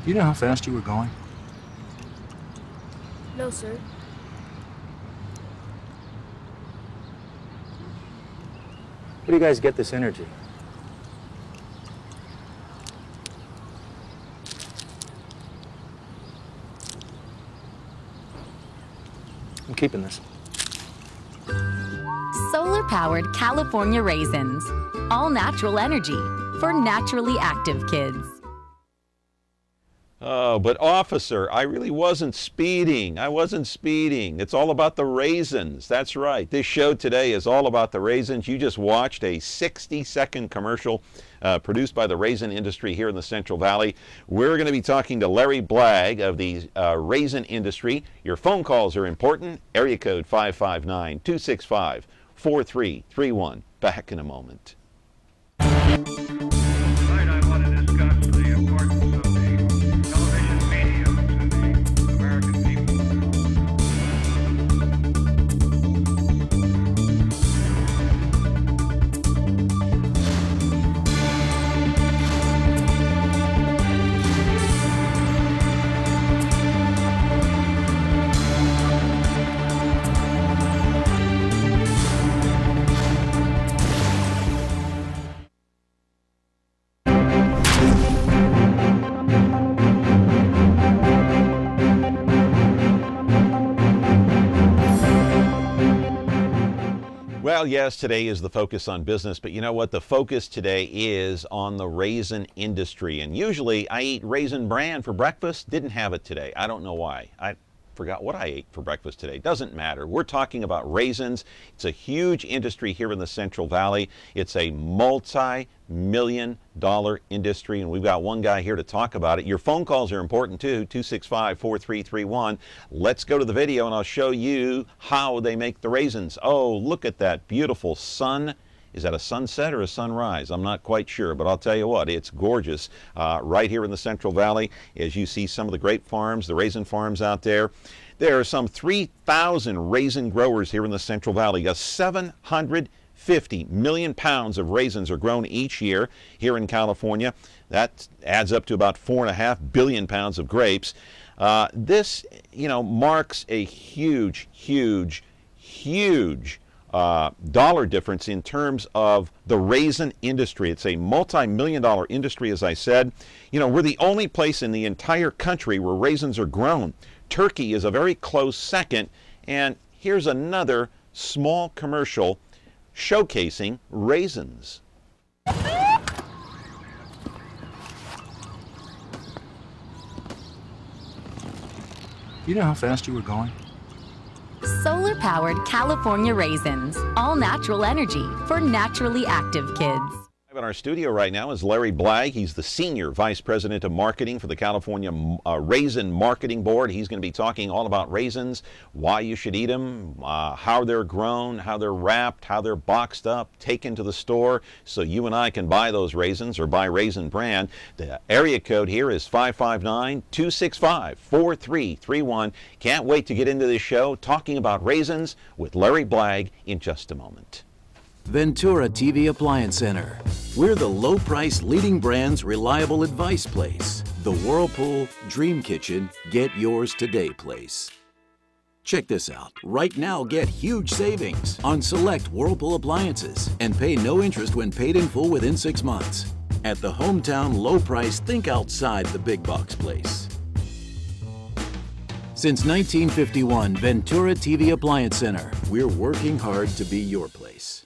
Do you know how fast you were going? No, sir. Where do you guys get this energy? I'm keeping this. Solar-powered California raisins. All natural energy for naturally active kids. Oh, but officer, I really wasn't speeding. I wasn't speeding. It's all about the raisins. That's right. This show today is all about the raisins. You just watched a 60-second commercial produced by the raisin industry here in the Central Valley. We're going to be talking to Larry Blagg of the raisin industry. Your phone calls are important. Area code 559-265-4331. Back in a moment. Tonight I want to discuss the importance of the television medium to the American people. Well, yes, today is the focus on business, but you know what? The focus today is on the raisin industry. And usually I eat Raisin Bran for breakfast. Didn't have it today. I don't know why. I forgot what I ate for breakfast today. Doesn't matter. We're talking about raisins. It's a huge industry here in the Central Valley. It's a multi-million-dollar industry, and we've got one guy here to talk about it. Your phone calls are important too, 265-4331. Let's go to the video and I'll show you how they make the raisins. Oh, look at that beautiful sun. Is that a sunset or a sunrise? I'm not quite sure, but I'll tell you what, it's gorgeous right here in the Central Valley. As you see some of the grape farms, the raisin farms out there. There are some 3,000 raisin growers here in the Central Valley. 750 million pounds of raisins are grown each year here in California. That adds up to about 4.5 billion pounds of grapes. This, marks a huge dollar difference in terms of the raisin industry. It's a multi-million-dollar industry, as I said. We're the only place in the entire country where raisins are grown. Turkey is a very close second, and here's another small commercial showcasing raisins. You know how fast you were going? Solar-powered California raisins. All natural energy for naturally active kids. In our studio right now is Larry Blagg. He's the Senior Vice President of Marketing for the California Raisin Marketing Board. He's going to be talking all about raisins, why you should eat them, how they're grown, how they're wrapped, how they're boxed up, taken to the store so you and I can buy those raisins or buy Raisin Bran. The area code here is 559-265-4331. Can't wait to get into this show talking about raisins with Larry Blagg in just a moment. Ventura TV Appliance Center. We're the low-price leading brands reliable advice place. The Whirlpool Dream Kitchen Get Yours Today place. Check this out. Right now, get huge savings on select Whirlpool appliances and pay no interest when paid in full within 6 months. At the hometown low price, think outside the big box place. Since 1951, Ventura TV Appliance Center. We're working hard to be your place.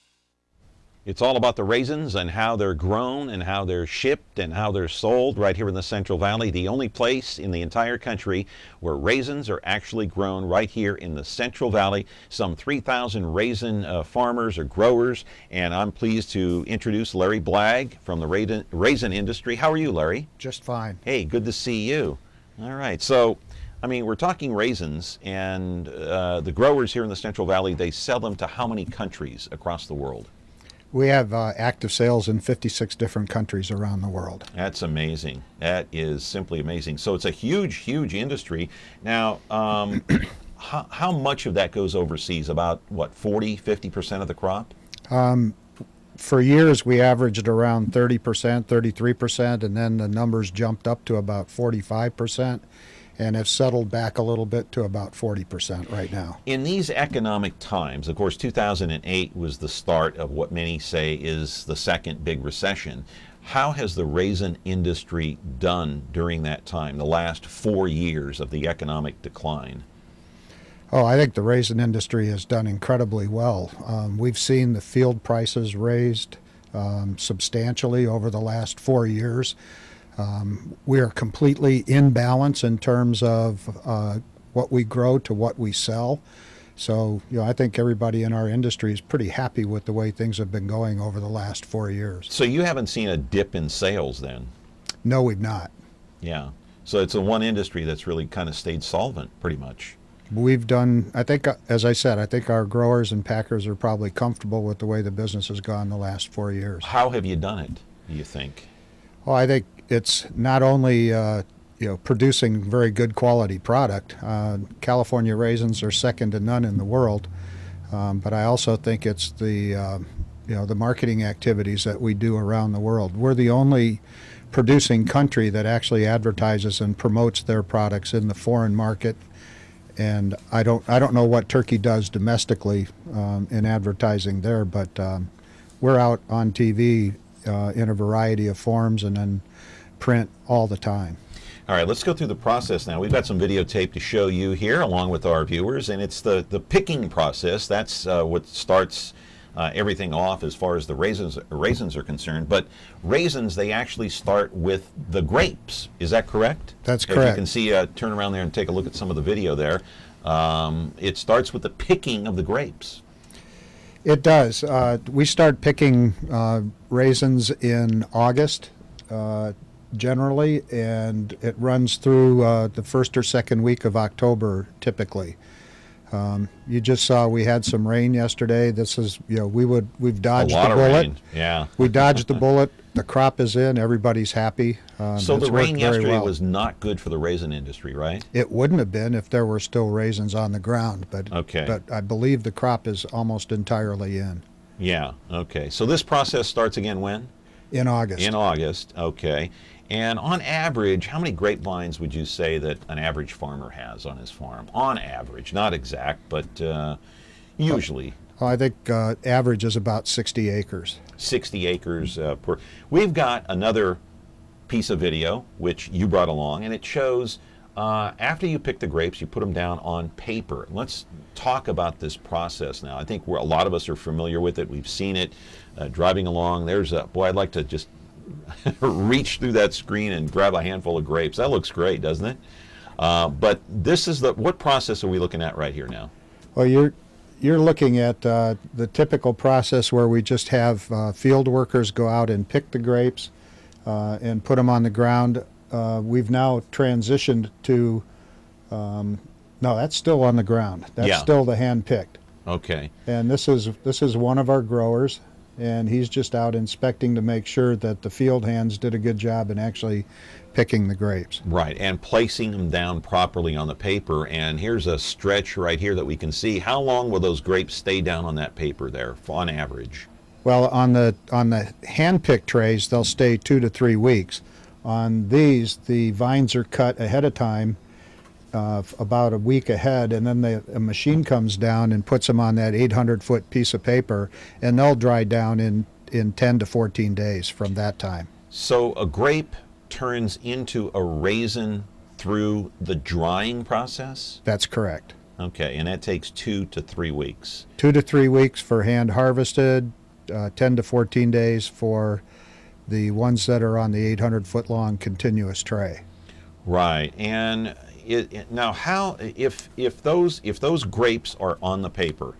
It's all about the raisins and how they're grown and how they're shipped and how they're sold right here in the Central Valley. The only place in the entire country where raisins are actually grown right here in the Central Valley. Some 3,000 raisin farmers or growers, and I'm pleased to introduce Larry Blagg from the raisin industry. How are you, Larry? Just fine. Hey, good to see you. All right, so we're talking raisins, and the growers here in the Central Valley, they sell them to how many countries across the world? We have active sales in 56 different countries around the world. That's amazing. That is simply amazing. So it's a huge industry. Now, how much of that goes overseas? About, what, 40, 50% of the crop? For years, we averaged around 30%, 33%, and then the numbers jumped up to about 45%, and have settled back a little bit to about 40% right now. In these economic times, of course, 2008 was the start of what many say is the second big recession. How has the raisin industry done during that time, the last 4 years of the economic decline? Oh, I think the raisin industry has done incredibly well. We've seen the field prices raised substantially over the last 4 years. We are completely in balance in terms of what we grow to what we sell. So, I think everybody in our industry is pretty happy with the way things have been going over the last 4 years. So you haven't seen a dip in sales then? No, we've not. Yeah. So it's the one industry that's really kind of stayed solvent pretty much. We've done, I think, as I said, I think our growers and packers are probably comfortable with the way the business has gone the last 4 years. How have you done it, do you think? Well, I think it's not only producing very good quality product. California raisins are second to none in the world, but I also think it's the marketing activities that we do around the world. We're the only producing country that actually advertises and promotes their products in the foreign market. And I don't know what Turkey does domestically in advertising there, but we're out on TV in a variety of forms and then print all the time. All right, let's go through the process now. We've got some videotape to show you here along with our viewers, and it's the picking process. That's what starts everything off as far as the raisins are concerned. But raisins, they actually start with the grapes. Is that correct? That's correct. As you can see, turn around there and take a look at some of the video there. It starts with the picking of the grapes. It does. We start picking raisins in August generally, and it runs through the first or second week of October typically. You just saw we had some rain yesterday. This is, we've dodged the bullet. A lot of rain, yeah. We dodged the bullet. The crop is in. Everybody's happy. So the rain yesterday was not good for the raisin industry, right? It wouldn't have been if there were still raisins on the ground, but I believe the crop is almost entirely in. Yeah, okay. So this process starts again when? In August. In August, okay. And on average, how many grapevines would you say that an average farmer has on his farm? On average, not exact, but usually. I think average is about 60 acres. 60 acres per. We've got another piece of video, which you brought along, and it shows after you pick the grapes, you put them down on paper. Let's talk about this process now. I think a lot of us are familiar with it. We've seen it driving along. There's boy, I'd like to just reach through that screen and grab a handful of grapes. That looks great, doesn't it? But this is what process are we looking at right here now? Well, you're looking at the typical process where we just have field workers go out and pick the grapes and put them on the ground. We've now transitioned to no, that's still on the ground. That's still the hand picked. Okay. And this is one of our growers, and he's just out inspecting to make sure that the field hands did a good job in actually picking the grapes. Right, and placing them down properly on the paper. And here's a stretch right here that we can see. How long will those grapes stay down on that paper there, on average? Well, on the hand-picked trays, they'll stay 2 to 3 weeks. On these, the vines are cut ahead of time, about a week ahead, and then a machine comes down and puts them on that 800-foot piece of paper, and they'll dry down in 10 to 14 days from that time. So a grape turns into a raisin through the drying process? That's correct. Okay, and that takes 2 to 3 weeks. 2 to 3 weeks for hand harvested, 10 to 14 days for the ones that are on the 800-foot long continuous tray. Right, and now how if those grapes are on the paper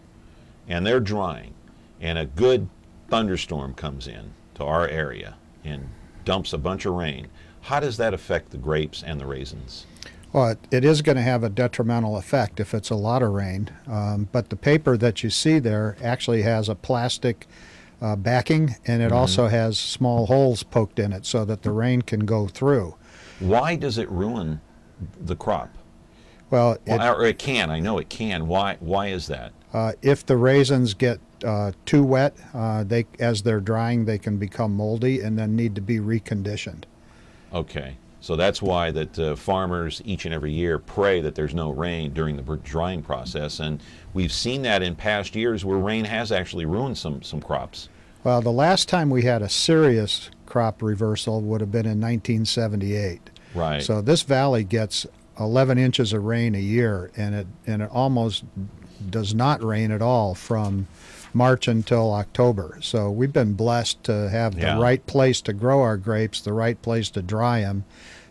and they're drying, and a good thunderstorm comes in to our area and dumps a bunch of rain, how does that affect the grapes and the raisins? Well, it is going to have a detrimental effect if it's a lot of rain, but the paper that you see there actually has a plastic backing, and it also has small holes poked in it so that the rain can go through. Why does it ruin the crop? Well, or it can. I know it can. Why is that? If the raisins get too wet, as they're drying, they can become moldy and then need to be reconditioned. Okay. So that's why that farmers each and every year pray that there's no rain during the drying process, and we've seen that in past years where rain has actually ruined some crops. Well, the last time we had a serious crop reversal would have been in 1978. Right. So this valley gets 11 inches of rain a year, and it almost does not rain at all from March until October. So we've been blessed to have the right place to grow our grapes, the right place to dry them,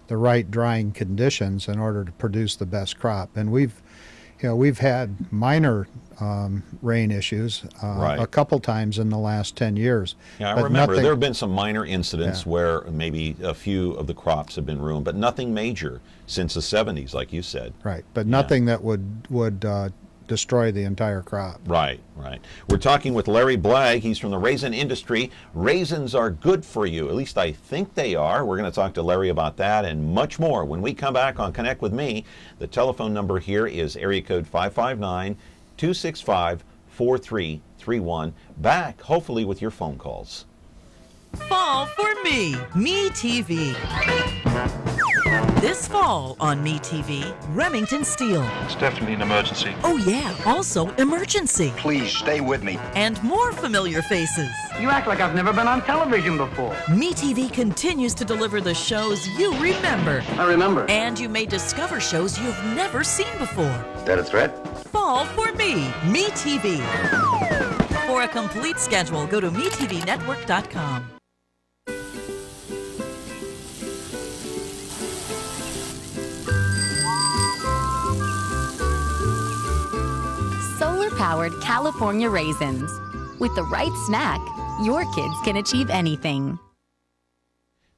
the right drying conditions in order to produce the best crop. And we've had minor rain issues a couple times in the last 10 years. Yeah, I remember there have been some minor incidents where maybe a few of the crops have been ruined, but nothing major since the 70s, like you said. Right, but nothing that would destroy the entire crop. Right, right. We're talking with Larry Blagg. He's from the raisin industry. Raisins are good for you. At least I think they are. We're going to talk to Larry about that and much more when we come back on Connect with Me. The telephone number here is area code 559-265-4331. Back, hopefully, with your phone calls. Fall for Me TV. This fall on Me TV, Remington Steel. It's definitely an emergency. Oh yeah, also Emergency. Please stay with me. And more familiar faces. You act like I've never been on television before. Me TV continues to deliver the shows you remember. I remember. And you may discover shows you've never seen before. Is that a threat? Fall for Me TV. For a complete schedule, go to MeTVNetwork.com. Solar-powered California raisins. With the right snack, your kids can achieve anything.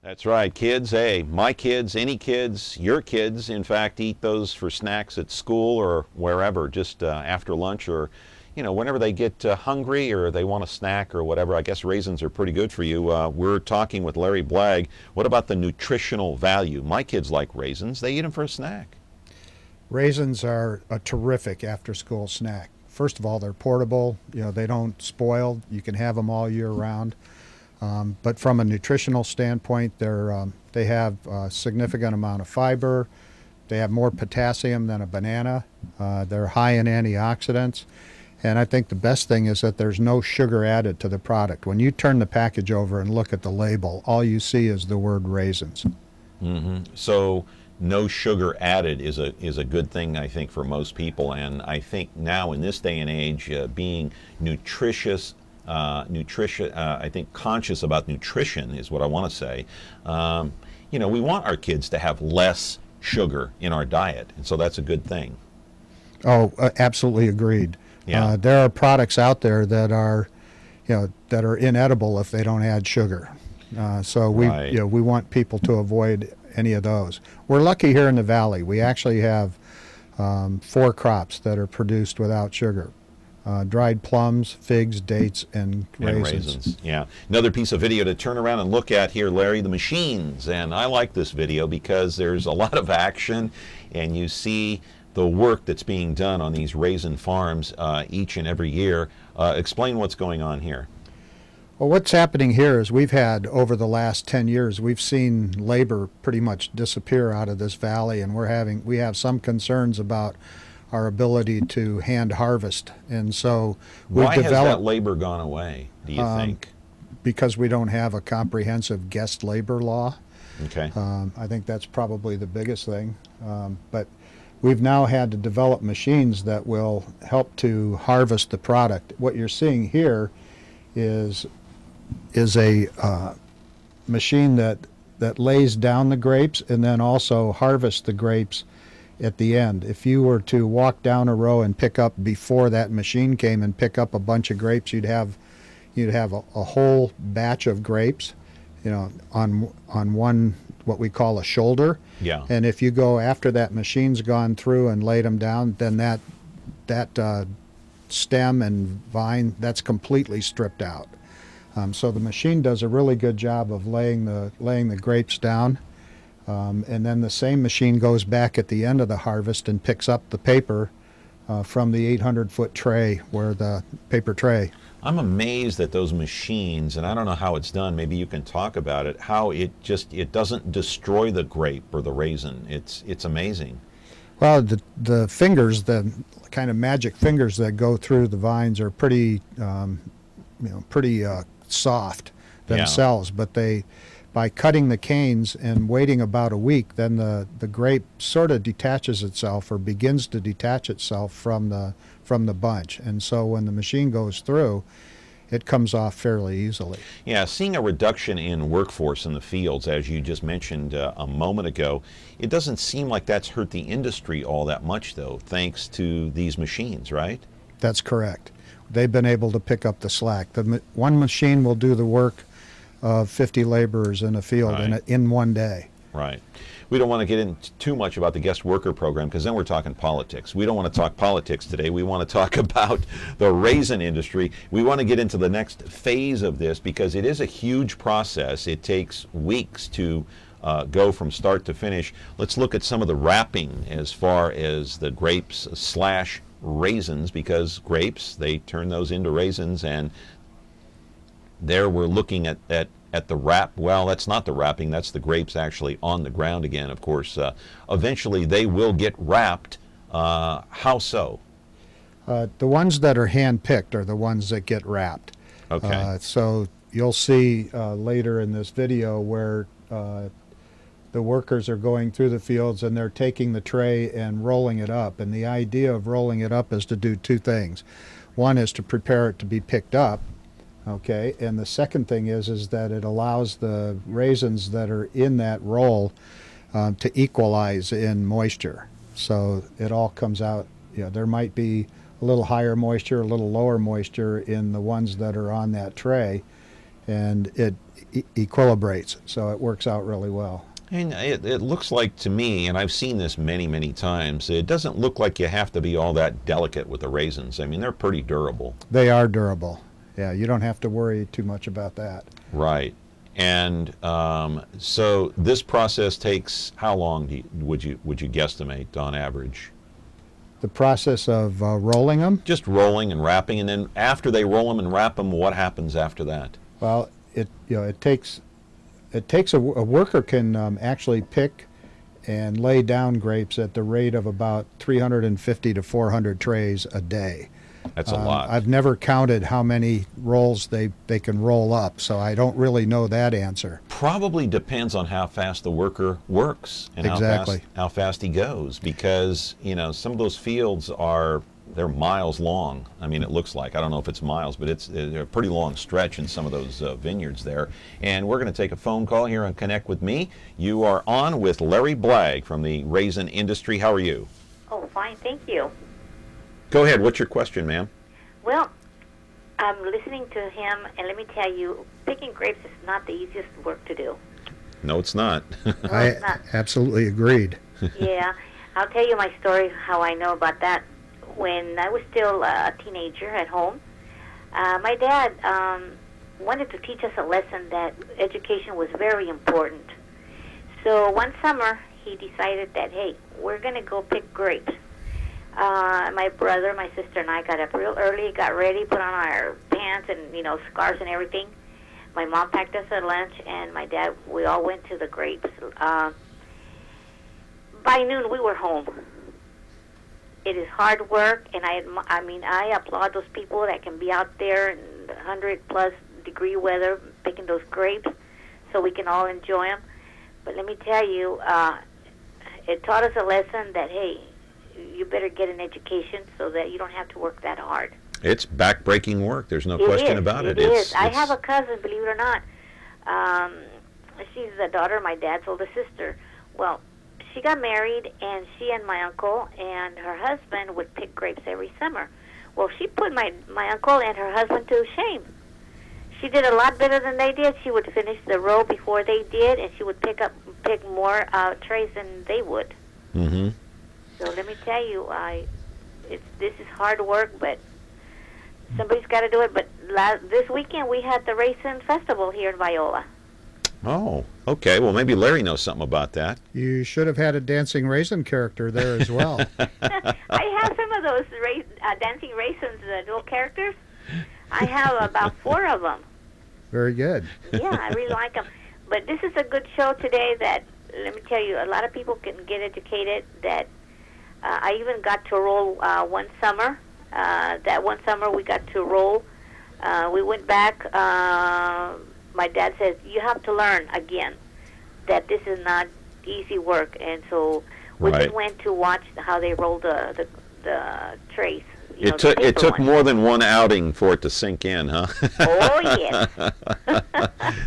That's right, kids. Hey, my kids, any kids, your kids, in fact, eat those for snacks at school or wherever, just after lunch or, you know, whenever they get hungry or they want a snack or whatever. I guess raisins are pretty good for you. We're talking with Larry Blagg. What about the nutritional value? My kids like raisins. They eat them for a snack. Raisins are a terrific after-school snack. First of all, they're portable. You know, they don't spoil. You can have them all year round. But from a nutritional standpoint, they have a significant amount of fiber. They have more potassium than a banana. They're high in antioxidants. And I think the best thing is that there's no sugar added to the product. When you turn the package over and look at the label, all you see is the word raisins. Mm-hmm. So no sugar added is a good thing, I think, for most people. And I think now in this day and age, being nutritious, I think conscious about nutrition is what I want to say. You know, we want our kids to have less sugar in our diet, and so that's a good thing. Oh, absolutely agreed. Yeah. There are products out there that are, you know, that are inedible if they don't add sugar. So we, you know, we want people to avoid any of those. We're lucky here in the valley. We actually have 4 crops that are produced without sugar. Dried plums, figs, dates, and raisins. Yeah. Another piece of video to turn around and look at here, Larry, the machines. And I like this video because there's a lot of action and you see the work that's being done on these raisin farms each and every year. Explain what's going on here. Well, what's happening here is we've had, over the last 10 years, we've seen labor pretty much disappear out of this valley, and we have some concerns about our ability to hand harvest. And so we've Why has that labor gone away, do you think? Because we don't have a comprehensive guest labor law. Okay. I think that's probably the biggest thing. But we've now had to develop machines that will help to harvest the product. What you're seeing here is a machine that lays down the grapes and then also harvests the grapes at the end. If you were to walk down a row and pick up, before that machine came, and pick up a bunch of grapes, you'd have a whole batch of grapes, you know, on one, what we call a shoulder. Yeah. And if you go after that machine's gone through and laid them down, then that stem and vine, that's completely stripped out. So the machine does a really good job of laying the grapes down. And then the same machine goes back at the end of the harvest and picks up the paper from the 800-foot tray, where the paper tray. I'm amazed at those machines, and I don't know how it's done. Maybe you can talk about it. How it doesn't destroy the grape or the raisin. It's amazing. Well, the fingers, the kind of magic fingers that go through the vines, are pretty, pretty soft themselves. But by cutting the canes and waiting about a week, then the grape sort of detaches itself, or begins to detach itself from the bunch. And so when the machine goes through, it comes off fairly easily. Yeah, seeing a reduction in workforce in the fields, as you just mentioned a moment ago, it doesn't seem like that's hurt the industry all that much, though, thanks to these machines, right? That's correct. They've been able to pick up the slack. One machine will do the work of 50 laborers in a field in one day. Right. We don't want to get into too much about the guest worker program, because then we're talking politics. We don't want to talk politics today. We want to talk about the raisin industry. We want to get into the next phase of this, because it is a huge process. It takes weeks to go from start to finish. Let's look at some of the wrapping as far as the grapes / raisins, because grapes, they turn those into raisins, and there we're looking at the wrap. Well, that's not the wrapping, that's the grapes actually on the ground again. Of course, eventually they will get wrapped. How so? The ones that are hand-picked are the ones that get wrapped. Okay. So you'll see later in this video where the workers are going through the fields and they're taking the tray and rolling it up. And the idea of rolling it up is to do two things. One is to prepare it to be picked up. Okay, and the second thing is that it allows the raisins that are in that roll to equalize in moisture. So it all comes out, there might be a little higher moisture, a little lower moisture in the ones that are on that tray, and it equilibrates, so it works out really well. And it looks like to me, and I've seen this many, many times, it doesn't look like you have to be all that delicate with the raisins. I mean, they're pretty durable. They are durable. Yeah, you don't have to worry too much about that. Right. And so this process takes how long would you guesstimate on average? The process of rolling them? Just rolling and wrapping, and then after they roll them and wrap them, what happens after that? Well, it takes a worker can actually pick and lay down grapes at the rate of about 350 to 400 trays a day. That's a lot. I've never counted how many rolls they can roll up, so I don't really know that answer. Probably depends on how fast the worker works and how fast he goes, because some of those fields they're miles long. I mean, it looks like, I don't know if it's miles, but it's a pretty long stretch in some of those vineyards there. And we're going to take a phone call here on Connect with Me. You are on with Larry Blagg from the raisin industry. How are you? Oh, fine, thank you. Go ahead. What's your question, ma'am? Well, I'm listening to him, and let me tell you, picking grapes is not the easiest work to do. No, it's not. I absolutely agreed. Yeah, I'll tell you my story, how I know about that. When I was still a teenager at home, my dad wanted to teach us a lesson that education was very important. So one summer, he decided that, hey, we're going to go pick grapes. My brother, my sister, and I got up real early, got ready, put on our pants and, scarves and everything. My mom packed us a lunch, and my dad, we all went to the grapes. By noon, we were home. It is hard work, and I applaud those people that can be out there in 100-plus degree weather picking those grapes so we can all enjoy them. But let me tell you, it taught us a lesson that, hey, you better get an education so that you don't have to work that hard. It's back-breaking work. There's no question about it. It is. I have a cousin, believe it or not. She's the daughter of my dad's oldest sister. Well, she got married, and she and my uncle and her husband would pick grapes every summer. Well, she put my uncle and her husband to shame. She did a lot better than they did. She would finish the row before they did, and she would pick more trays than they would. Mm-hmm. So let me tell you, this is hard work, but somebody's got to do it. But this weekend we had the Raisin Festival here in Viola. Oh, okay. Well, maybe Larry knows something about that. You should have had a dancing raisin character there as well. I have some of those dancing raisins, the little characters? I have about 4 of them. Very good. Yeah, I really like them. But this is a good show today that, let me tell you, a lot of people can get educated. That I even got to roll one summer. That one summer we got to roll. We went back. My dad says, you have to learn again that this is not easy work. And so we just went to watch how they rolled the trays. It took more than one outing for it to sink in, huh? Oh, yes.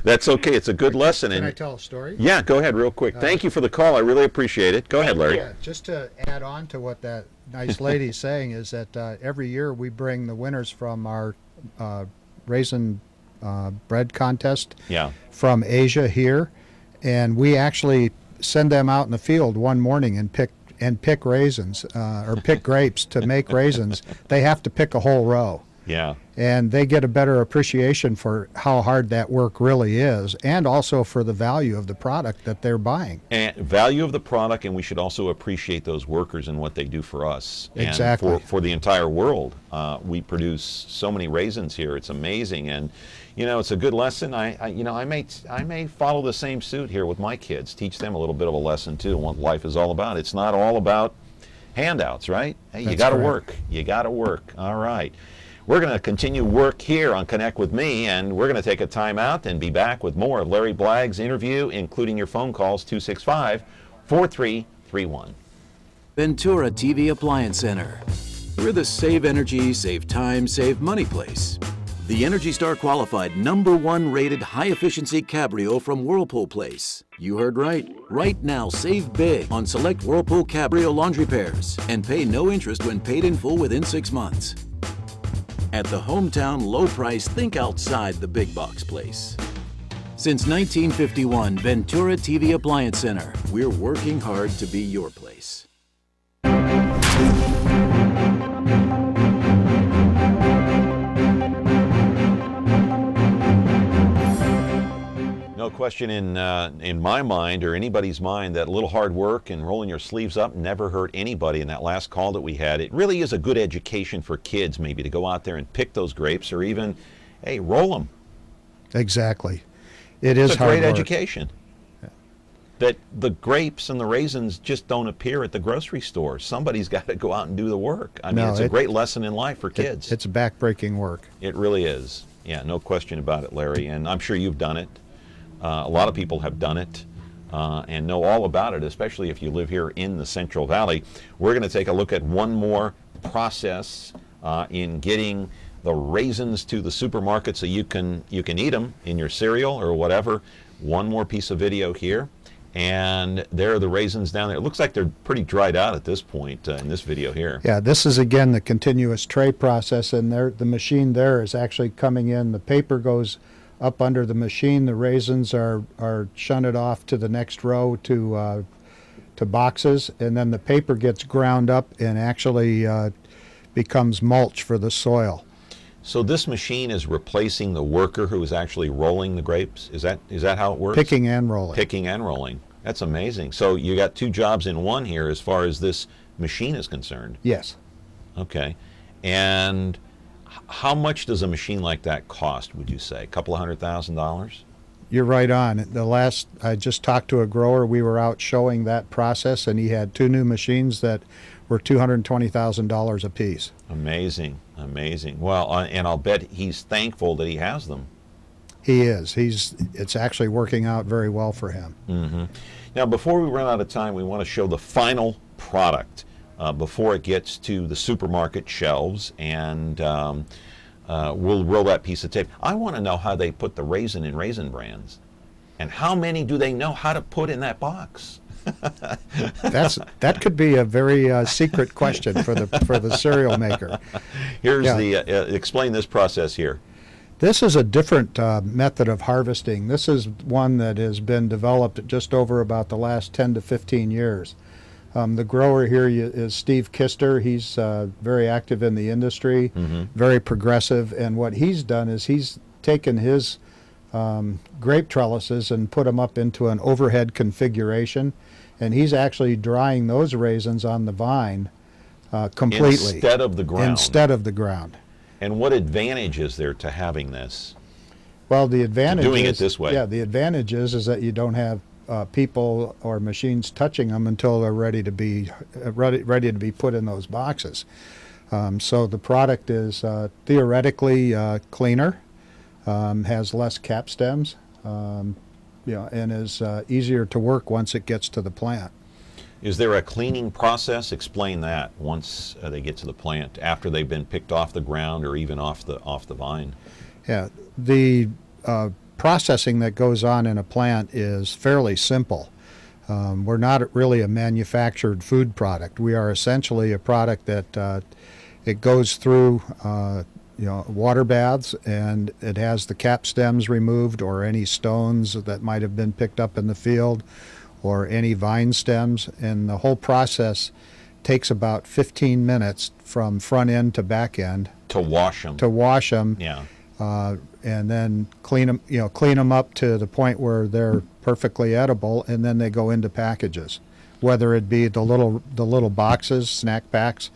That's okay. It's a good lesson. Can I tell a story? Yeah, go ahead real quick. Thank you for the call. I really appreciate it. Go ahead, Larry. Yeah, just to add on to what that nice lady's saying is that every year we bring the winners from our raisin bread contest from Asia here, and we actually send them out in the field one morning and pick raisins or pick grapes to make raisins. They have to pick a whole row. Yeah. And they get a better appreciation for how hard that work really is, and also for the value of the product that they're buying. And value of the product, and we should also appreciate those workers and what they do for us. Exactly. And for the entire world. We produce so many raisins here. It's amazing. And you know, it's a good lesson. I may follow the same suit here with my kids. Teach them a little bit of a lesson too, what life is all about. It's not all about handouts, right? Hey, you got to work. You got to work. All right. We're going to continue work here on Connect with Me, and we're going to take a time out and be back with more of Larry Blagg's interview, including your phone calls, 265-4331. Ventura TV Appliance Center. We're the save energy, save time, save money place. The Energy Star qualified #1 rated high-efficiency Cabrio from Whirlpool Place. You heard right. Right now, save big on select Whirlpool Cabrio laundry pairs and pay no interest when paid in full within 6 months. At the hometown low price, think outside the big box place. Since 1951, Ventura TV Appliance Center. We're working hard to be your place. No question in my mind or anybody's mind that a little hard work and rolling your sleeves up never hurt anybody. In that last call that we had, it really is a good education for kids maybe to go out there and pick those grapes or even, hey, roll them. Exactly. It is it's a hard great work. education. Yeah. That the grapes and the raisins just don't appear at the grocery store. Somebody's got to go out and do the work. I mean, it's a great lesson in life for kids. It's backbreaking work. It really is. Yeah, no question about it, Larry. And I'm sure you've done it. A lot of people have done it and know all about it, especially if you live here in the Central Valley. We're going to take a look at one more process in getting the raisins to the supermarket so you can eat them in your cereal or whatever. One more piece of video here. And there are the raisins down there. It looks like they're pretty dried out at this point in this video here. Yeah, this is again the continuous tray process, and the machine there is actually coming in. The paper goes up under the machine. The raisins are shunted off to the next row to boxes, and then the paper gets ground up and actually becomes mulch for the soil. So this machine is replacing the worker who is actually rolling the grapes? Is that how it works? Picking and rolling. Picking and rolling. That's amazing. So you got 2 jobs in one here as far as this machine is concerned. Yes. Okay. And how much does a machine like that cost, would you say? A couple of $100,000? You're right on. I just talked to a grower. We were out showing that process, and he had 2 new machines that were $220,000 a piece. Amazing, amazing. Well, and I'll bet he's thankful that he has them. He is. It's actually working out very well for him. Mm-hmm. Now, before we run out of time, we want to show the final product before it gets to the supermarket shelves, and we'll roll that piece of tape. I want to know how they put the raisin in Raisin Brands, and how many do they know how to put in that box? That could be a very secret question for the cereal maker. Here's explain this process here. This is a different method of harvesting. This is one that has been developed just over about the last 10 to 15 years. The grower here is Steve Kister. He's very active in the industry, very progressive, and what he's done is he's taken his grape trellises and put them up into an overhead configuration, and he's actually drying those raisins on the vine completely. Instead of the ground. Instead of the ground. And what advantage is there to having this? Well, the advantage doing is, it this way. Yeah, the advantage is that you don't have people or machines touching them until they're ready to be ready to be put in those boxes. So the product is theoretically cleaner, has less cap stems, and is easier to work once it gets to the plant. Is there a cleaning process? Explain that once they get to the plant, after they've been picked off the ground or even off the vine. Yeah, the processing that goes on in a plant is fairly simple. We're not really a manufactured food product. We are essentially a product that it goes through water baths, and it has the cap stems removed or any stones that might have been picked up in the field or any vine stems, and the whole process takes about 15 minutes from front end to back end. To wash them. To wash them. Yeah. And then clean them up to the point where they're perfectly edible, and then they go into packages, whether it be the little boxes, snack packs,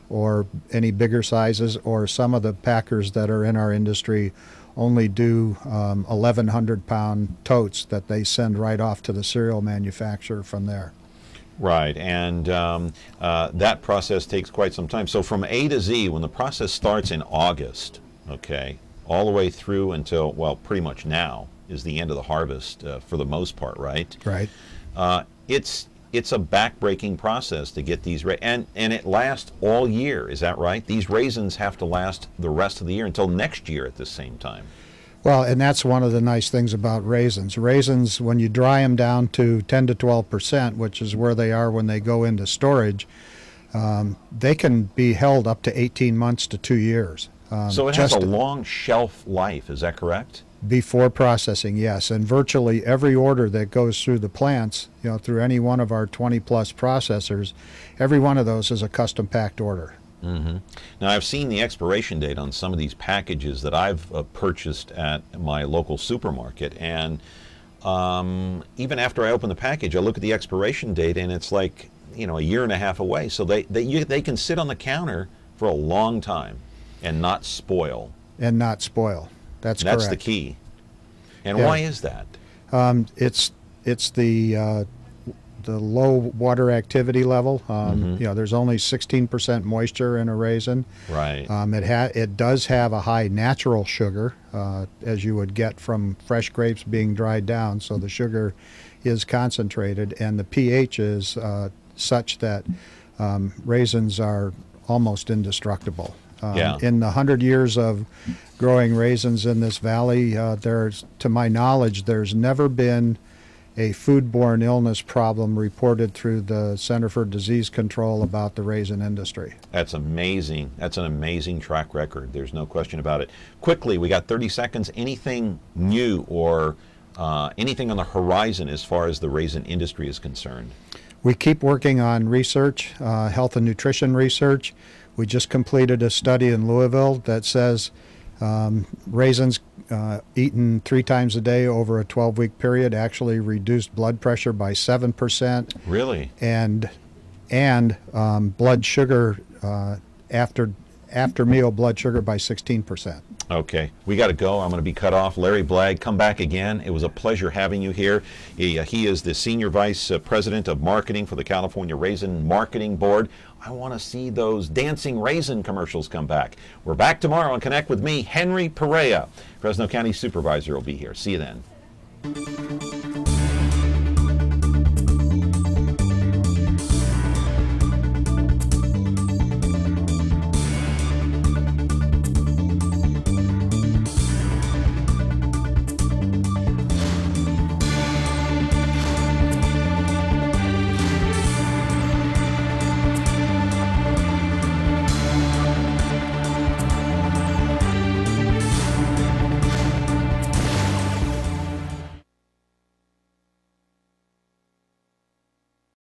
or any bigger sizes, or some of the packers that are in our industry only do 1,100-pound totes that they send right off to the cereal manufacturer from there. Right, and that process takes quite some time. So from A to Z, when the process starts in August, okay, all the way through until, well, pretty much now is the end of the harvest for the most part, right? Right. It's a back-breaking process to get these, and it lasts all year, is that right? These raisins have to last the rest of the year until next year at the same time. Well, and that's one of the nice things about raisins. Raisins, when you dry them down to 10 to 12%, which is where they are when they go into storage, they can be held up to 18 months to 2 years. So it has a long shelf life, is that correct? Before processing, yes. And virtually every order that goes through the plants, through any one of our 20-plus processors, every one of those is a custom packed order. Mm-hmm. Now, I've seen the expiration date on some of these packages that I've purchased at my local supermarket, and even after I open the package, I look at the expiration date, and it's like, a year and a half away. So they can sit on the counter for a long time and not spoil. And not spoil. That's correct. That's the key. And yeah. Why is that? It's the low water activity level. There's only 16% moisture in a raisin. Right. It does have a high natural sugar, as you would get from fresh grapes being dried down. So the sugar is concentrated, and the pH is such that raisins are almost indestructible. In the 100 years of growing raisins in this valley, to my knowledge, there's never been a foodborne illness problem reported through the Center for Disease Control about the raisin industry. That's amazing. That's an amazing track record. There's no question about it. Quickly, we got 30 seconds. Anything new or anything on the horizon as far as the raisin industry is concerned? We keep working on research, health and nutrition research. We just completed a study in Louisville that says raisins eaten 3 times a day over a 12-week period actually reduced blood pressure by 7%. Really? And blood sugar after meal blood sugar by 16%. Okay, we got to go. I'm going to be cut off. Larry Blagg, come back again. It was a pleasure having you here. He is the Senior Vice President of Marketing for the California Raisin Marketing Board. I want to see those dancing raisin commercials come back. We're back tomorrow and connect with me, Henry Perea. Fresno County Supervisor will be here. See you then.